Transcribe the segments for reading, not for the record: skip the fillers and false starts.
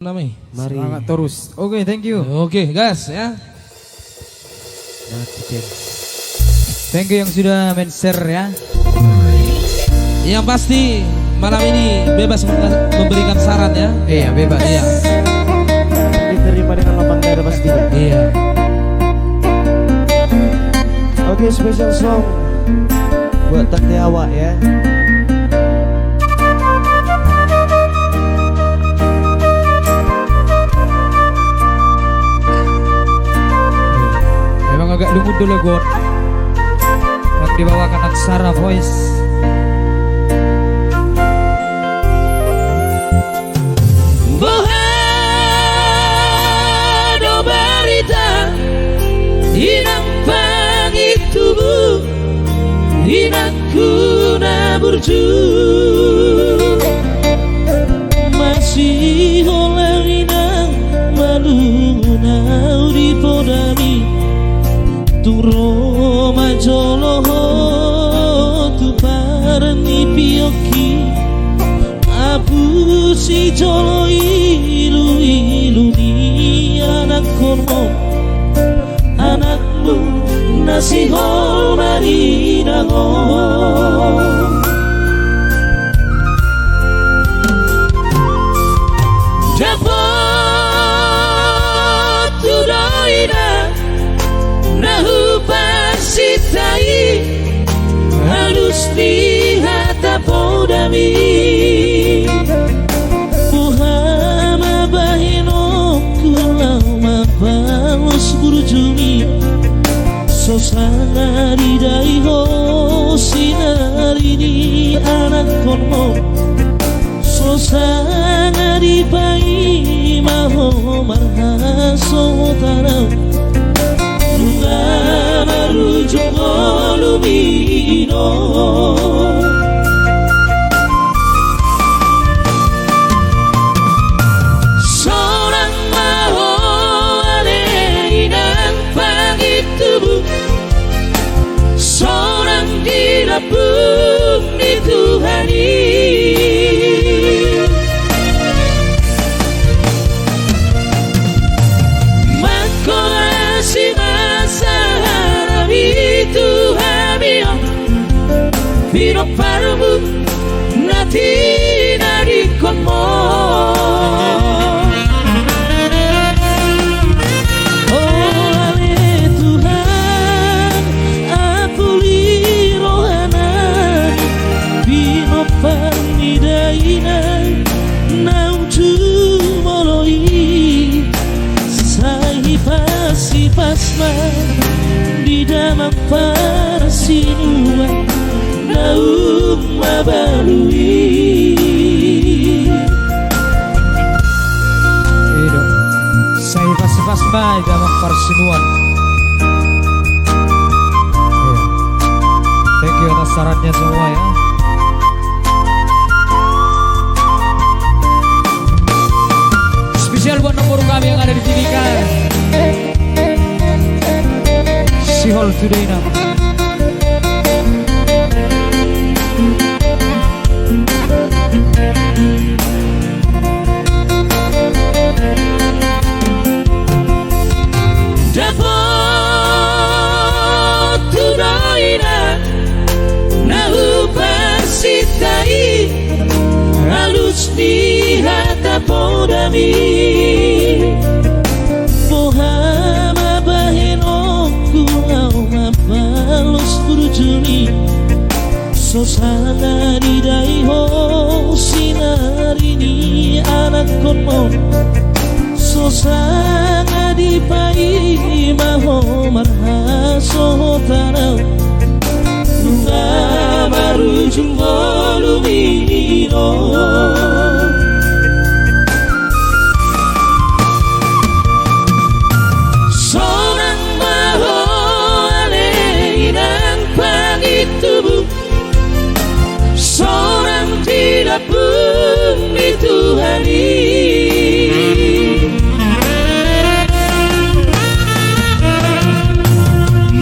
Mari. Semangat terus. Oke, thank you. Oke, guys ya. Thank you yang sudah men-share ya. Yang pasti malam ini bebas memberikan saran ya. Iya, bebas. Iya. Diterima dengan lapang dada pastinya. Iya. Oke, special song buat Tante Awak ya. Memang agak lumut dulu God. Yang dibawakan Aksara Voice. Bohado berita inang pangitubu inangku na burju masih oleh inang maluna uri podami turo majolo tu parni pioki abu si jolo ilu ni anak kormo anakmu nasi hol marinango dapat tudoina nahu pasitai halus lihat apodami Muhammad bahino kulau mabalus burjuni sosana ridai ho sinari ni anak konmo sosana ribai maho marhaso tanau marujung olumino seorang maho inang pangitubu seorang dirapung dituhani makorasi Pino parmu nati nari konmo Oh ale Tuhan apuli rohana Pino parnidaina nauju moloi Sahi pasi pasma di dalam persinuan naum mabalui Hidup. Saya pas-pas baik dalam persinuan. Iya. Thank you atas sarannya semua ya. Spesial buat nomor kami yang ada di Timika. Sihol today now. Dapat tudoina nahu pasitai halus lihat apodami Muhammad bahino kulau mabalus burjuni sosana ridai ho sinari ni anak konmo sosana dipai maho marhaso tanau marujung olumino seorang maho ale inang pangitubu seorang tidak pun dituhani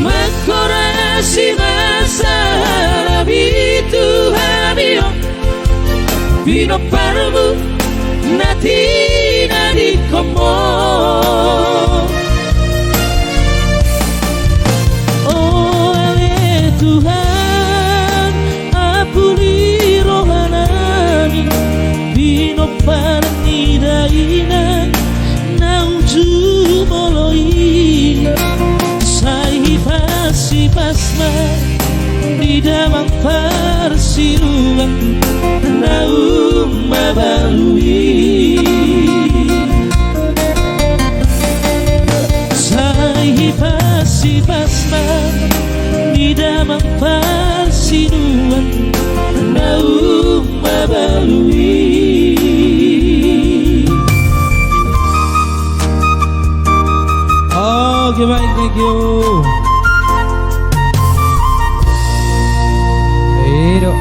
makorasi masa itu balui. Oke baik, thank you. Hidup.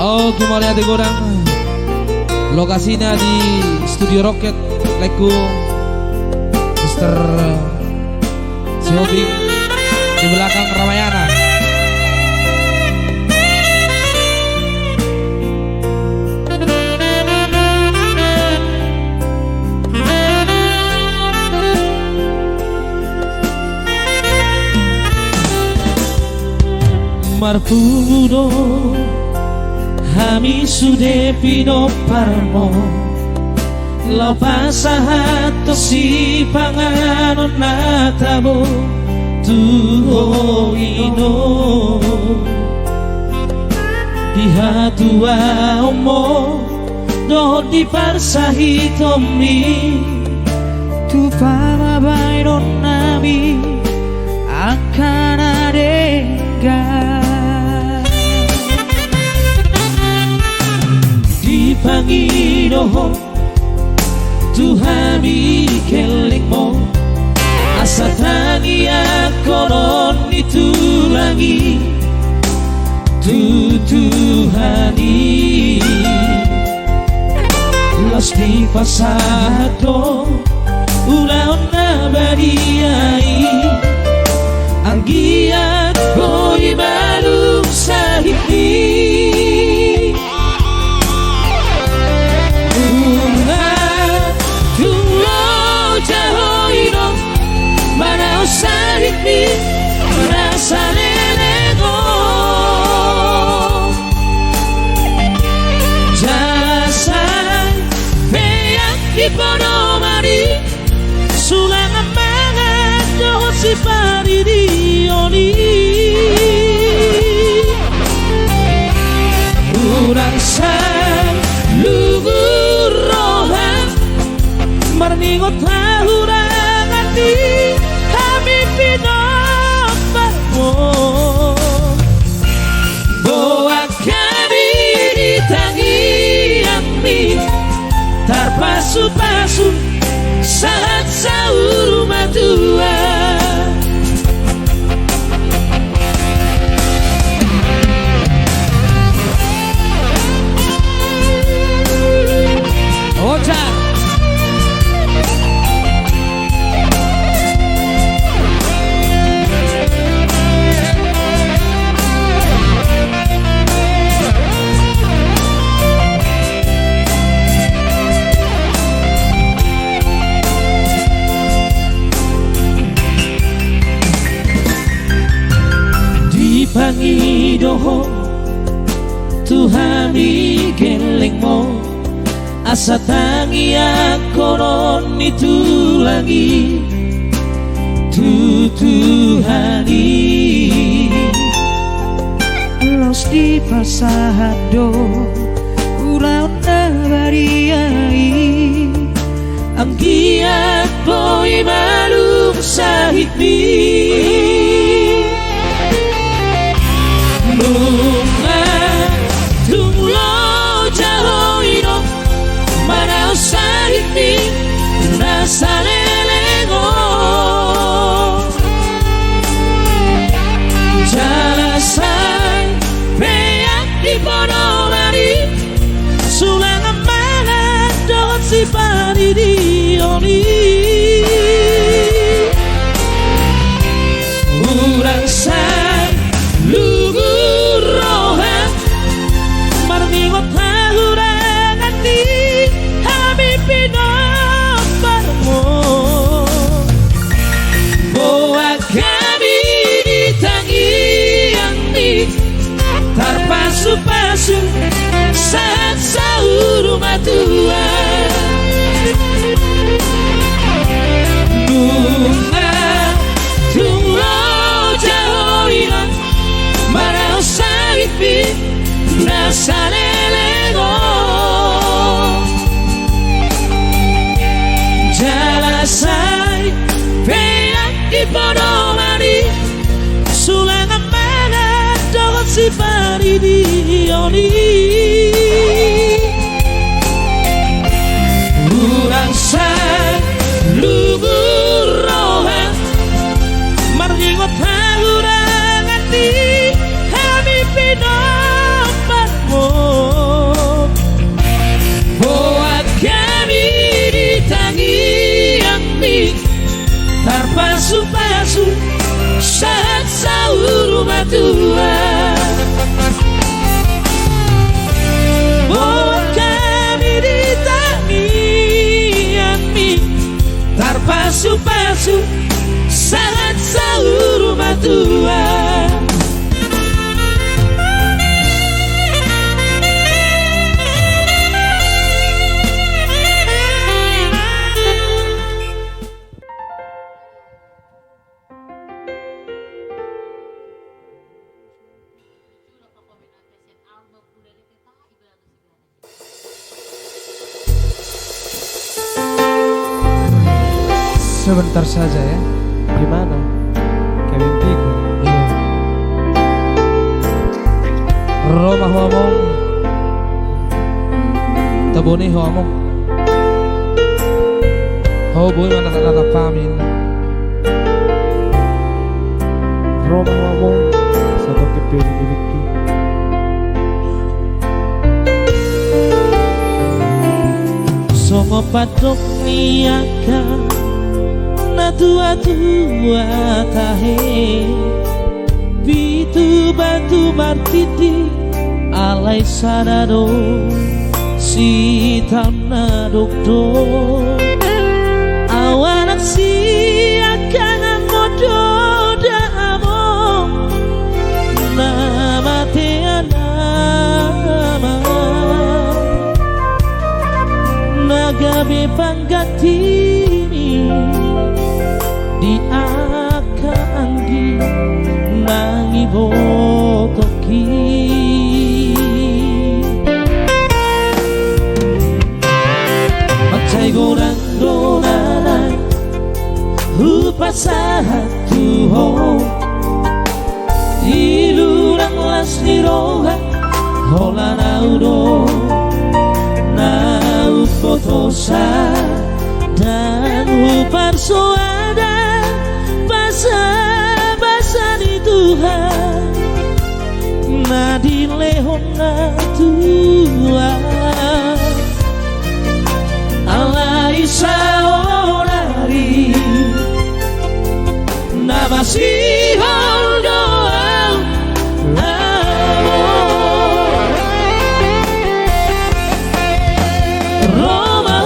Oh, kembali hati godang. Lokasinya di Studio Rocket, Leku, Mr. Sihobi di belakang Ramayana. Marpudo Hami sude pino parmo Lau pasahato si panganon natabo Tuho ino Dihatua omo Do di parsahitomi Tu pamabay non nami Akan adega Panginoon Tuhan ikelingmo asa tangi ako ron itulangi Tuhani los di pasado ulaw na bariyay ang giat ko'y malung sa hindi Sahit ni rasa lelego Jalasan peyak di ponomari Sulang amangat dohot si pari di oli Urang sang lugur rohan Marningot hahurang hati Boa kami ditangi Tarpasu-pasu saat sahur rumah tua Ocha Pangidoho Tuhan ikelingmo asa tangi ako ron itulangi Tuhani los di pasado ulaw na bariyay ang giat ko'y malung sa hikmi Bunga tunglo jahoino Manao sahit ni nasa lelego Jalasan peyak di ponomari Sulang amanat dohot si pari di oli palsu saat sahur matua. Buat kami ditaniami terpasu-pasu saat sahur matua. Sebentar saja ya. Gimana? Kayak mimpiku. Iya. Roma ngomong, taboni ngomong. Boy mana tak pamin. Roma ngomong satu kepilih diriku. Songo patok niaka na tua-tua tahe bitu batu martiti alai sadado si tanah dokdo awanak si akan modo damo nama teanama nagabe panggatini di aka anggi nangi botoki macai gorang donanai hupasahat tuho ilurang las niroha hola naudo nau fotosa dan hupar soada basa-basa di Tuhan na di lehon na tua alai saorari na masih doa Roma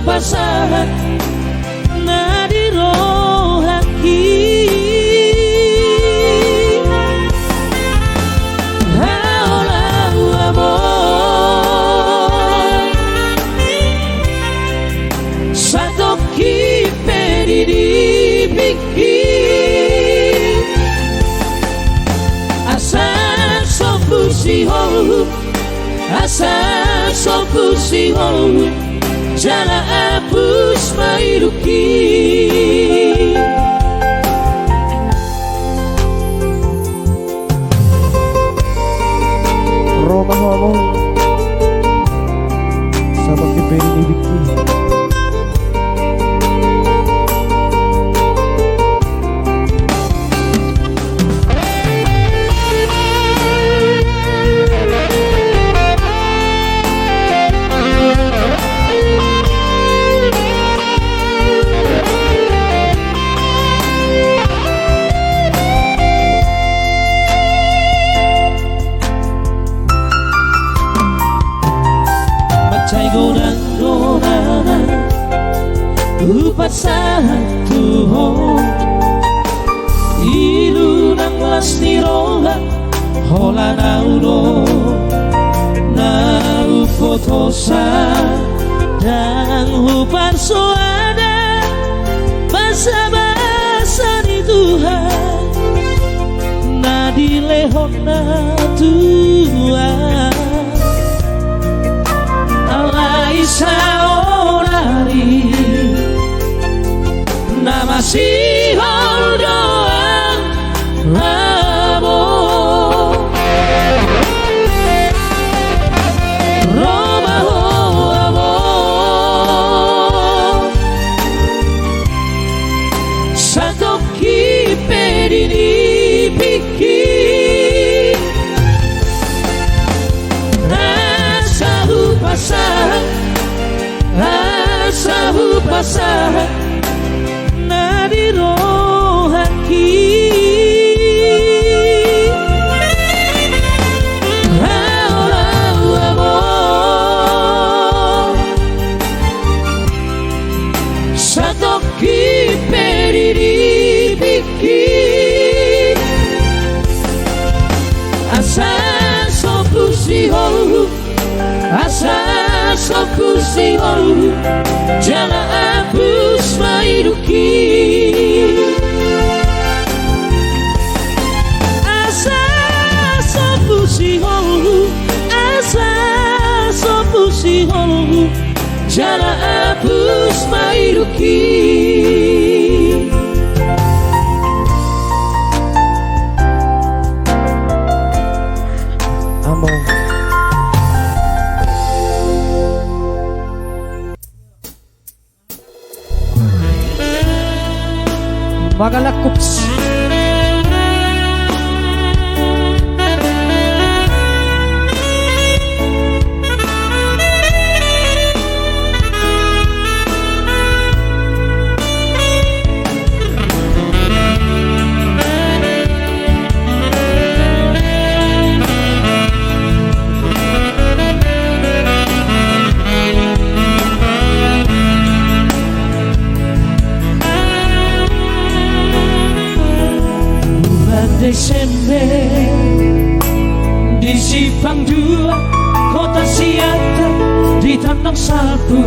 pasahat na dirohaki haulau amor satoki peridipiki asa sopusiho asa sopusiho jala apus mairuki Roma ngomong sama kepilih diriku. Upat satu ilu nang lasti rola hola nauro nau fotosa dan upat soada basa-basa di Tuhan na di lehon na tua alai saorari masih doa amor Roma amor pasaha nadiro haki Satoki periri bikin asa sopusi holu asa sopusi holu jala abus mairuki asa sopusi holu asa sopusi holu jala abus mairuki Amo Magalakups. Desember di Simpang 2 Kota Siantar di Tanah Sapu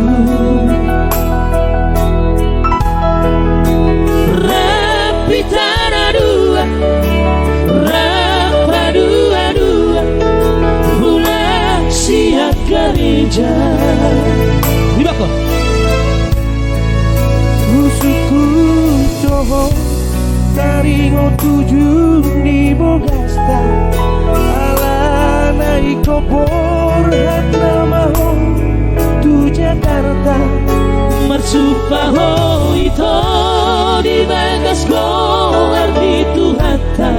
Rapi Tanah 2 Rapa 22 Bulan siap gereja Di bako. Rusuku coho Taringo tujuh di Bogasta Alana ikopor hatna maho tu Jakarta Marsupaho ito di Bagas Goar di Tuhata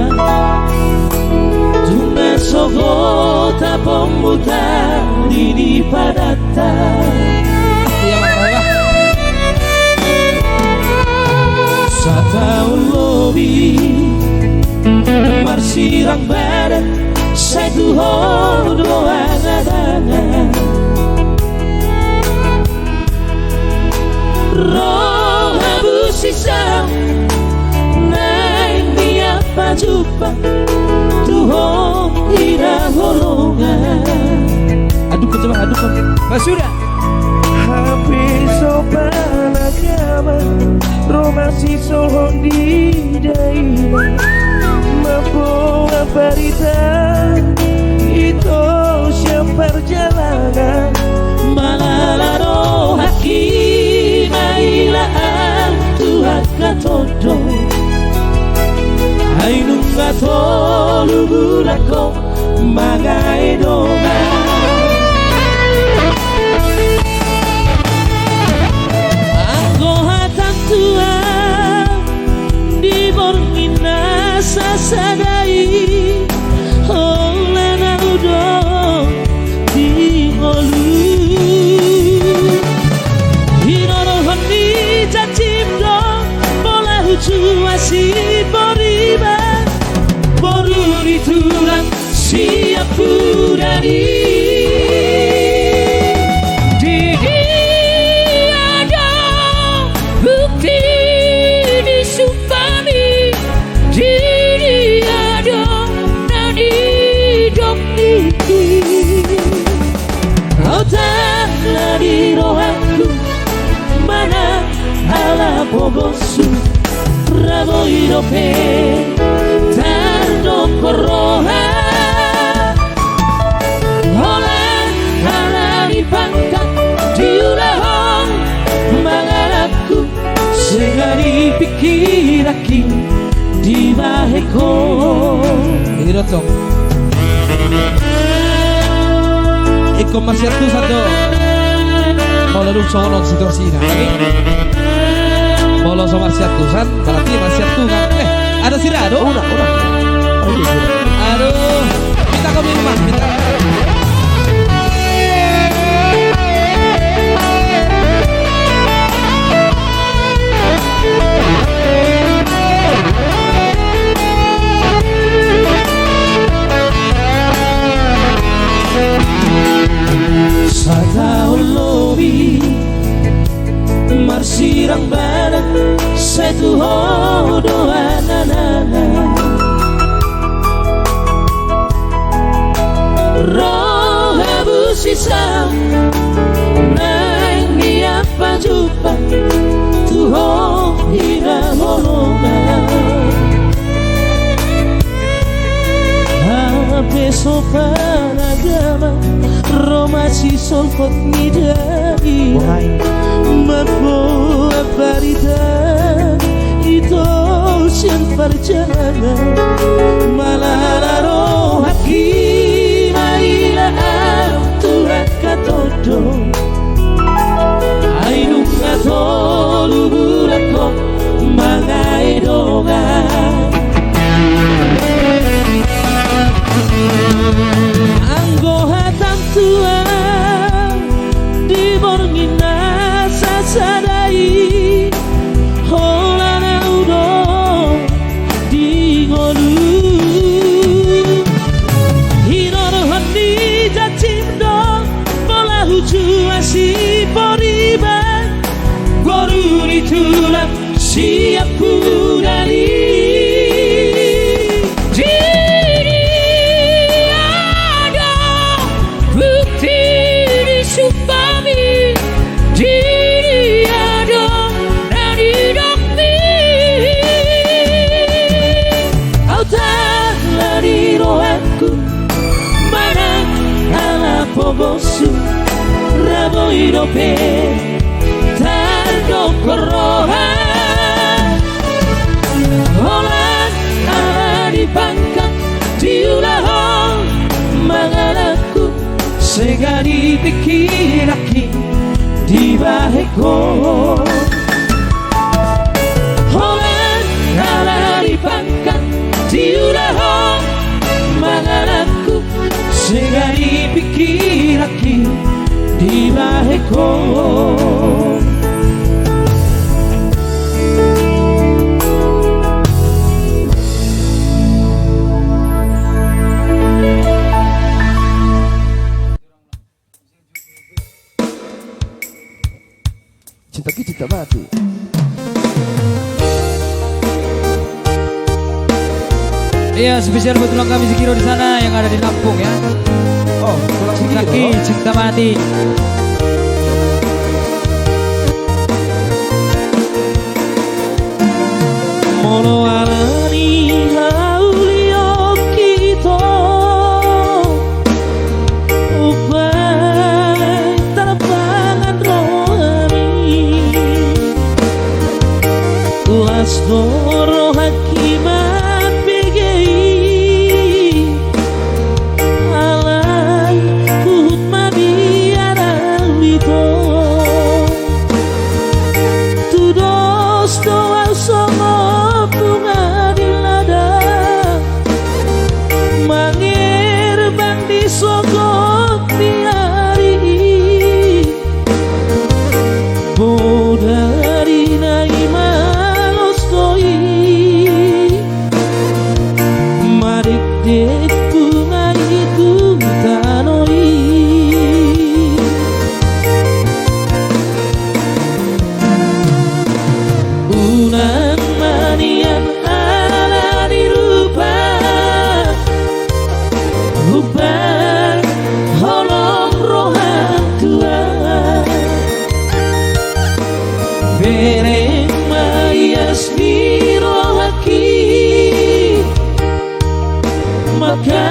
Tunga sogota pemutar di Padata Iya Mang Roy. Sataun lebih Marsirang badan Satu doa ngadangan Roh abu sisa Naik dia pajupa Tuhan tidak golongan Aduk coba aduk. Mas sudah. Habis sopan agama Romasi sohong di daerah Membawa berita Itu siapa perjalanan Malalaro haki mailaan Tuhan katodo Hai nunga tolu bulako Magai doma Sasadai oleh naudong di olu Hinorohoni cacimdo bola hucu asih boriba boru ditulang siap purani Ada bukti disumpami Otaklah di rohaku Mana ala bogosu Rabo hidope Tardo koroha Olan ala dipangkat Diulahong Mangalapku Segari pikiraki Di baheko Hirot song. Iko Marsiatu satu. Mau lalu soalon situasi ini. Mau lalu Marsiatu san. Berarti Marsiatu kan. Ada sih ada. Udah Aduh. Kita ke rumah kita. tu hodo ananana roh habu sisa nang apa jumpa tu ho ira holonga ape sopan agama Roma si solkot nidai mampu aparita itu siang perjalanan malalaro haki maila Tuhan katodo ainung katolu burako mangai dongan anggo hatam tua di borngina sasadai holana udo di ngolu hinor handi jacimdo bola huju asi poriba goru ditulak siap kudali Bosu rabo irope tardo koroha Holan ala dipangkat diulah mangalaku segari pikiraki di baheko Holan ala dipangkat diulah mangalaku segari pikiraki di baheko Cinta ki cinta mati. Iya, spesial buat tulang kami Sikiro di sana yang ada di Lampung ya. Oh, tulang Cinta Sikiro. ki, cinta mati. Mono alani haulio kito upai terbangan rohani las doro hakimat begei alai kuhut madiara wito tudos doa songo bunga di lada mangir bang disogok di hari bodari nai malos doi marik dek bunga itu tanoi unang manian ala dirupa Ubar holong rohan tua bereng mayas di rohaki maka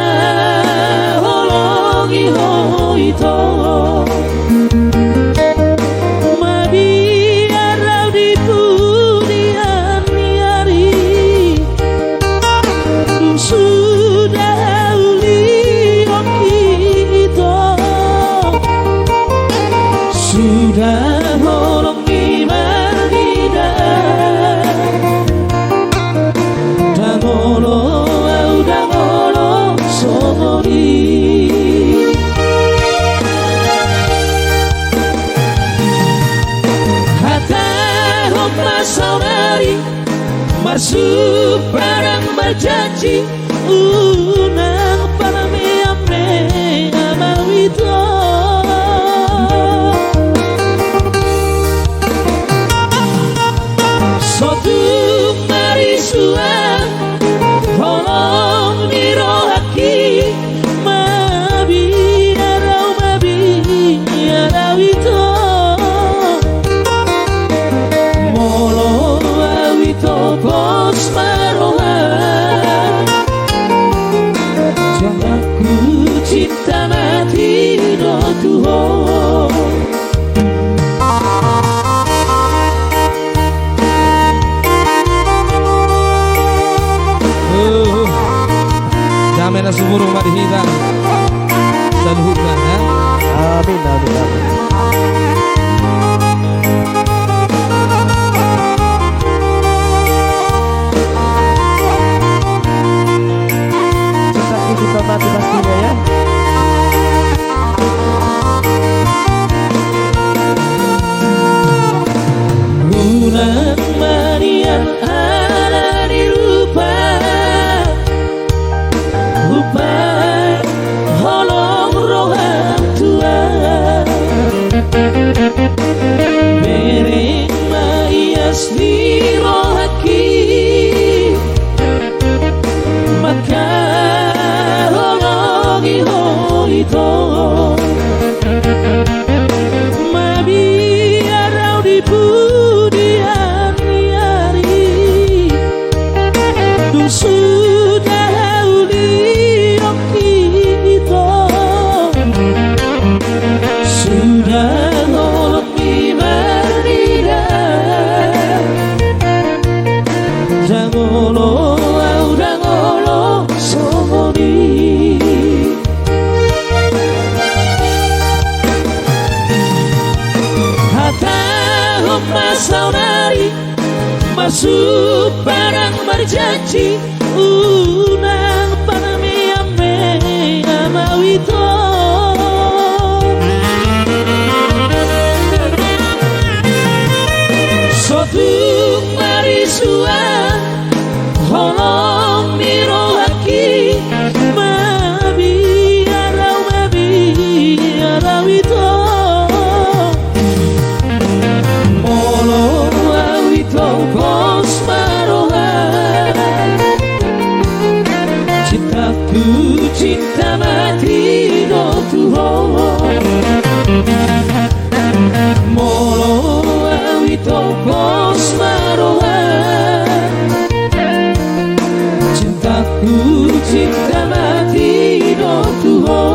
holongi hoito mabiarau di pudian niari sudah uli kita sudah holong di marida dangolo au dangolo somori hata homa saudari masuk barang berjanji unang palame amne amawito sotu topos marohan, aku cinta mati do Tuhan. Damai na sumurong madihita sa luhod na, ha? Amin, amin, amin. Cinta kita mati pastinya ya. Bulan manian ada di rupa holong rohan tua, bering maias di rohaki, maka holongi hoito mabiarau di budian hari dung sudah uli kita sudah nolok di berdira jangolo audangolo somoni hatahum masaunari masuk barang berjanji unang panami ame amawito sotuk marisua holong mirohaki mabiarau itu molo awito kos marohan, cintaku cinta mati do Tuhan. Molo awito kos marohan, cintaku cinta mati do Tuhan.